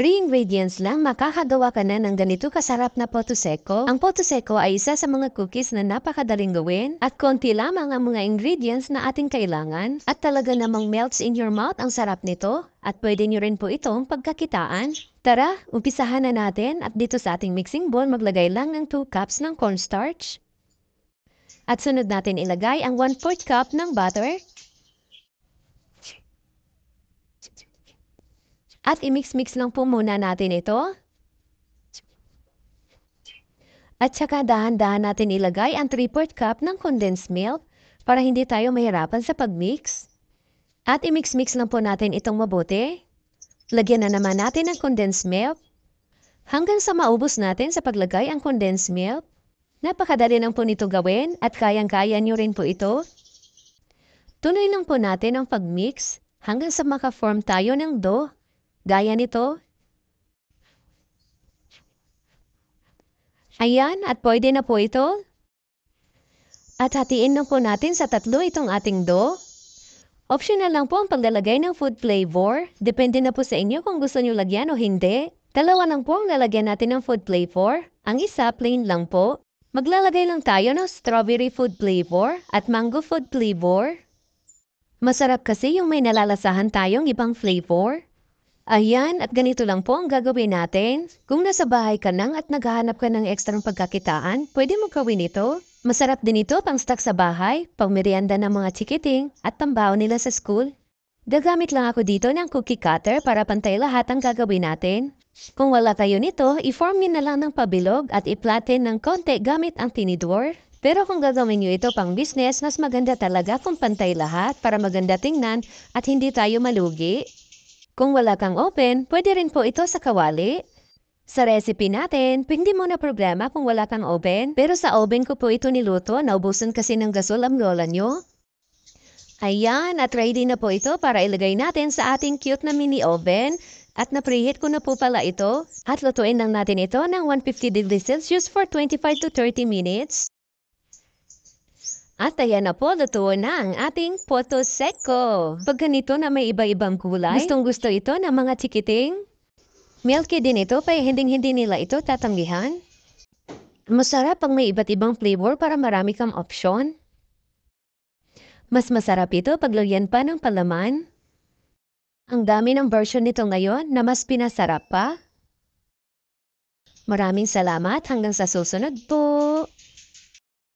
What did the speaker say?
3 ingredients lang makakagawa ka na ng ganito kasarap na Poto Seco. Ang Poto Seco ay isa sa mga cookies na napakadaling gawin at konti lamang ang mga ingredients na ating kailangan at talaga namang melts in your mouth ang sarap nito at pwede nyo rin po itong pagkakitaan. Tara, umpisahan na natin at dito sa ating mixing bowl maglagay lang ng 2 cups ng cornstarch. At sunod natin ilagay ang 1/4 cup ng butter. At i-mix-mix lang po muna natin ito. At saka dahan-dahan natin ilagay ang 3/4 cup ng condensed milk para hindi tayo mahirapan sa pag-mix. At i-mix-mix lang po natin itong mabuti. Lagyan na naman natin ng condensed milk hanggang sa maubos natin sa paglagay ang condensed milk. Napakadali lang po nito gawin at kayang-kaya nyo rin po ito. Tuloy lang po natin ang pag-mix hanggang sa maka-form tayo ng dough. Gaya nito. Ayan, at pwede na po ito. At hatiin lang po natin sa 3 itong ating dough. Optional lang po ang paglalagay ng food flavor. Depende na po sa inyo kung gusto nyo lagyan o hindi. 2 lang po ang lalagyan natin ng food flavor. Ang isa, plain lang po. Maglalagay lang tayo ng strawberry food flavor at mango food flavor. Masarap kasi yung may nalalasahan tayong ibang flavor. Ayan, at ganito lang po ang gagawin natin. Kung nasa bahay ka nang at naghahanap ka ng ekstrang pagkakitaan, pwede mo gawin ito. Masarap din ito pang stock sa bahay, pang merienda ng mga chikiting, at pambaon nila sa school. Gagamit lang ako dito ng cookie cutter para pantay lahat ang gagawin natin. Kung wala kayo nito, i-form nyo na lang ng pabilog at i-flatten ng konti gamit ang tinidor. Pero kung gagawin nyo ito pang business, mas maganda talaga kung pantay lahat para maganda tingnan at hindi tayo malugi. Kung wala kang oven, pwede rin po ito sa kawali. Sa recipe natin, hindi mo na problema kung wala kang oven. Pero sa oven ko po ito niluto, naubusan kasi ng gasol ang lola nyo. Ayan, at ready na po ito para ilagay natin sa ating cute na mini oven. At na-preheat ko na po pala ito. At lutuin lang natin ito ng 150 degrees Celsius for 25 to 30 minutes. At ayan na po, luto na ang ating Poto Seco. Pag ganito na may iba-ibang kulay, gustong-gusto ito ng mga chikiting. Milky din ito, kaya hindi nila ito tatanggihan. Masarap pag may iba't ibang flavor para marami kang option. Mas masarap ito pag lagyan pa ng palaman. Ang dami ng version nito ngayon na mas pinasarap pa. Maraming salamat hanggang sa susunod po.